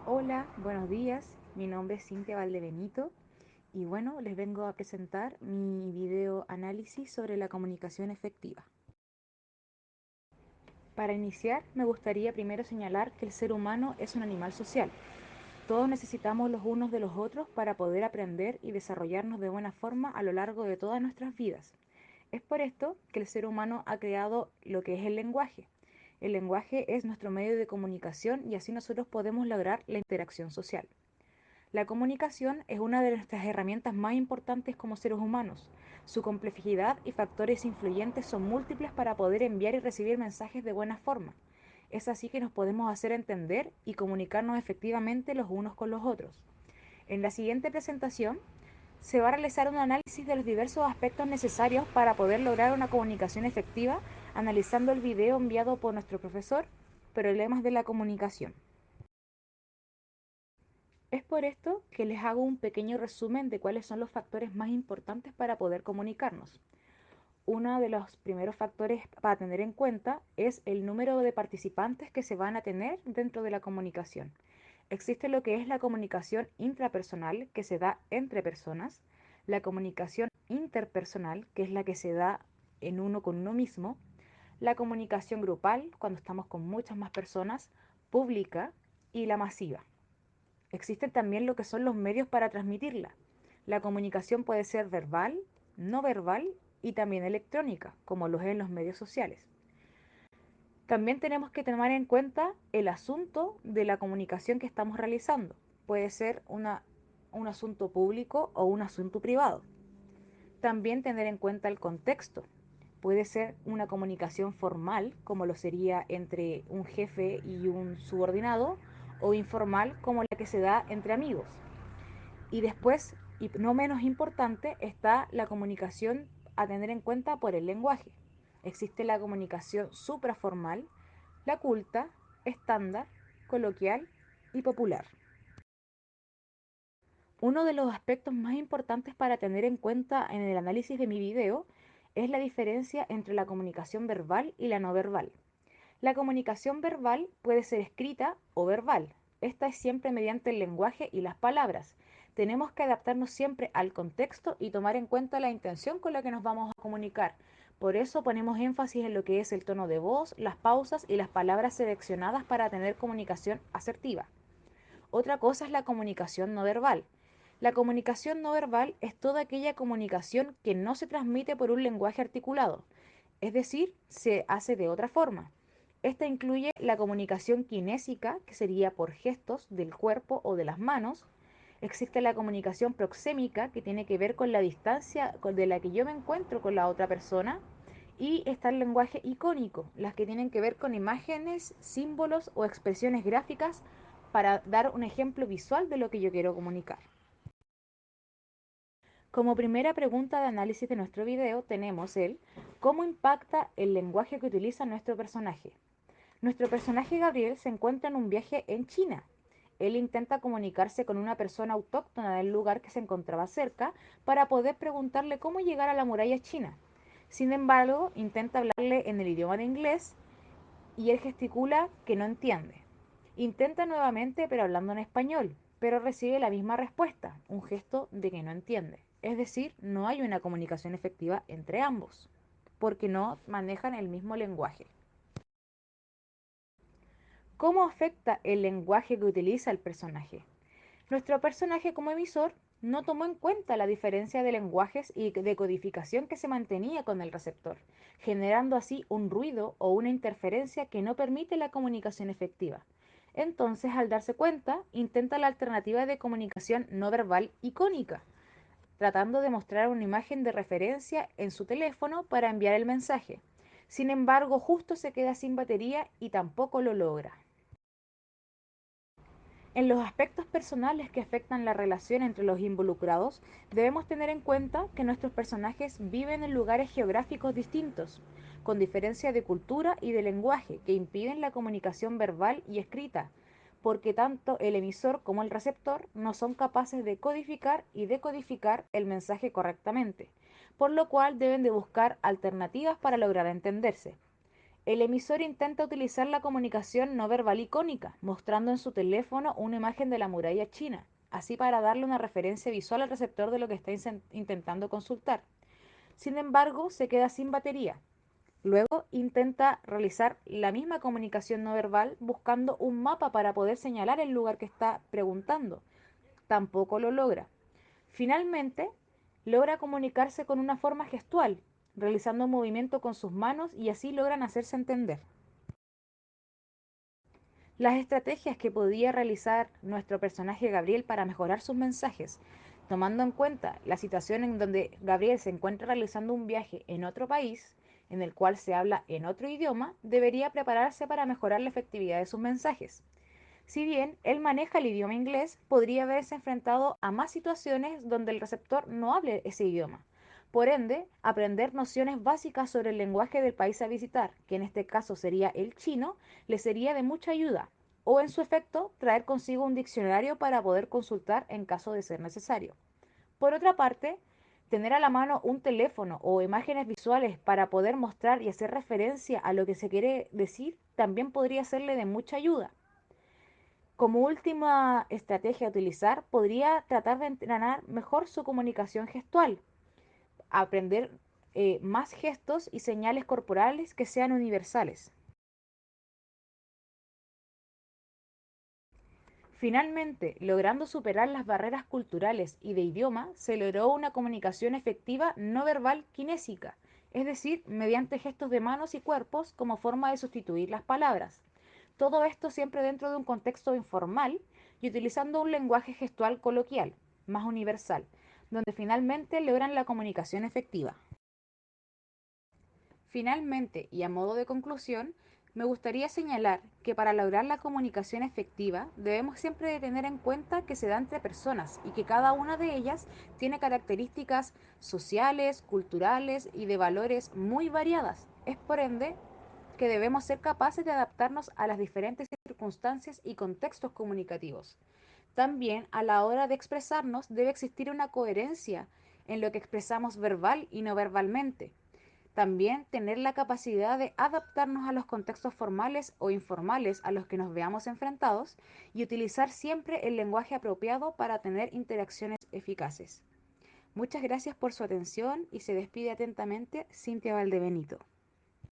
Hola, buenos días. Mi nombre es Cintia Valdebenito y bueno, les vengo a presentar mi video análisis sobre la comunicación efectiva. Para iniciar, me gustaría primero señalar que el ser humano es un animal social. Todos necesitamos los unos de los otros para poder aprender y desarrollarnos de buena forma a lo largo de todas nuestras vidas. Es por esto que el ser humano ha creado lo que es el lenguaje. El lenguaje es nuestro medio de comunicación y así nosotros podemos lograr la interacción social. La comunicación es una de nuestras herramientas más importantes como seres humanos. Su complejidad y factores influyentes son múltiples para poder enviar y recibir mensajes de buena forma. Es así que nos podemos hacer entender y comunicarnos efectivamente los unos con los otros. En la siguiente presentación se va a realizar un análisis de los diversos aspectos necesarios para poder lograr una comunicación efectiva, analizando el video enviado por nuestro profesor, Problemas de la comunicación. Es por esto que les hago un pequeño resumen de cuáles son los factores más importantes para poder comunicarnos. Uno de los primeros factores para tener en cuenta es el número de participantes que se van a tener dentro de la comunicación. Existe lo que es la comunicación intrapersonal, que se da entre personas, la comunicación interpersonal, que es la que se da en uno con uno mismo, la comunicación grupal, cuando estamos con muchas más personas, pública y la masiva. Existen también lo que son los medios para transmitirla. La comunicación puede ser verbal, no verbal y también electrónica, como lo es en los medios sociales. También tenemos que tomar en cuenta el asunto de la comunicación que estamos realizando. Puede ser un asunto público o un asunto privado. También tener en cuenta el contexto. Puede ser una comunicación formal, como lo sería entre un jefe y un subordinado, o informal, como la que se da entre amigos. Y después, y no menos importante, está la comunicación a tener en cuenta por el lenguaje. Existe la comunicación supraformal, la culta, estándar, coloquial y popular. Uno de los aspectos más importantes para tener en cuenta en el análisis de mi video es la diferencia entre la comunicación verbal y la no verbal. La comunicación verbal puede ser escrita o verbal. Esta es siempre mediante el lenguaje y las palabras. Tenemos que adaptarnos siempre al contexto y tomar en cuenta la intención con la que nos vamos a comunicar. Por eso ponemos énfasis en lo que es el tono de voz, las pausas y las palabras seleccionadas para tener comunicación asertiva. Otra cosa es la comunicación no verbal. La comunicación no verbal es toda aquella comunicación que no se transmite por un lenguaje articulado, es decir, se hace de otra forma. Esta incluye la comunicación kinésica, que sería por gestos del cuerpo o de las manos. Existe la comunicación proxémica, que tiene que ver con la distancia de la que yo me encuentro con la otra persona. Y está el lenguaje icónico, las que tienen que ver con imágenes, símbolos o expresiones gráficas para dar un ejemplo visual de lo que yo quiero comunicar. Como primera pregunta de análisis de nuestro video tenemos el ¿cómo impacta el lenguaje que utiliza nuestro personaje? Nuestro personaje Gabriel se encuentra en un viaje en China. Él intenta comunicarse con una persona autóctona del lugar que se encontraba cerca para poder preguntarle cómo llegar a la muralla china. Sin embargo, intenta hablarle en el idioma de inglés y él gesticula que no entiende. Intenta nuevamente pero hablando en español, pero recibe la misma respuesta, un gesto de que no entiende. Es decir, no hay una comunicación efectiva entre ambos, porque no manejan el mismo lenguaje. ¿Cómo afecta el lenguaje que utiliza el personaje? Nuestro personaje como emisor no tomó en cuenta la diferencia de lenguajes y de codificación que se mantenía con el receptor, generando así un ruido o una interferencia que no permite la comunicación efectiva. Entonces, al darse cuenta, intenta la alternativa de comunicación no verbal icónica, tratando de mostrar una imagen de referencia en su teléfono para enviar el mensaje. Sin embargo, justo se queda sin batería y tampoco lo logra. En los aspectos personales que afectan la relación entre los involucrados, debemos tener en cuenta que nuestros personajes viven en lugares geográficos distintos, con diferencia de cultura y de lenguaje que impiden la comunicación verbal y escrita, porque tanto el emisor como el receptor no son capaces de codificar y decodificar el mensaje correctamente, por lo cual deben de buscar alternativas para lograr entenderse. El emisor intenta utilizar la comunicación no verbal icónica, mostrando en su teléfono una imagen de la muralla china, así para darle una referencia visual al receptor de lo que está intentando consultar. Sin embargo, se queda sin batería. Luego intenta realizar la misma comunicación no verbal buscando un mapa para poder señalar el lugar que está preguntando. Tampoco lo logra. Finalmente, logra comunicarse con una forma gestual, realizando un movimiento con sus manos y así logran hacerse entender. Las estrategias que podía realizar nuestro personaje Gabriel para mejorar sus mensajes, tomando en cuenta la situación en donde Gabriel se encuentra realizando un viaje en otro país, en el cual se habla en otro idioma, debería prepararse para mejorar la efectividad de sus mensajes. Si bien él maneja el idioma inglés, podría haberse enfrentado a más situaciones donde el receptor no hable ese idioma. Por ende, aprender nociones básicas sobre el lenguaje del país a visitar, que en este caso sería el chino, le sería de mucha ayuda, o en su efecto, traer consigo un diccionario para poder consultar en caso de ser necesario. Por otra parte, tener a la mano un teléfono o imágenes visuales para poder mostrar y hacer referencia a lo que se quiere decir también podría serle de mucha ayuda. Como última estrategia a utilizar, podría tratar de entrenar mejor su comunicación gestual, aprender más gestos y señales corporales que sean universales. Finalmente, logrando superar las barreras culturales y de idioma, se logró una comunicación efectiva no verbal kinésica, es decir, mediante gestos de manos y cuerpos como forma de sustituir las palabras. Todo esto siempre dentro de un contexto informal y utilizando un lenguaje gestual coloquial, más universal, donde finalmente logran la comunicación efectiva. Finalmente, y a modo de conclusión, me gustaría señalar que para lograr la comunicación efectiva debemos siempre de tener en cuenta que se da entre personas y que cada una de ellas tiene características sociales, culturales y de valores muy variadas. Es por ende que debemos ser capaces de adaptarnos a las diferentes circunstancias y contextos comunicativos. También a la hora de expresarnos debe existir una coherencia en lo que expresamos verbal y no verbalmente. También tener la capacidad de adaptarnos a los contextos formales o informales a los que nos veamos enfrentados y utilizar siempre el lenguaje apropiado para tener interacciones eficaces. Muchas gracias por su atención y se despide atentamente Cintia Valdebenito.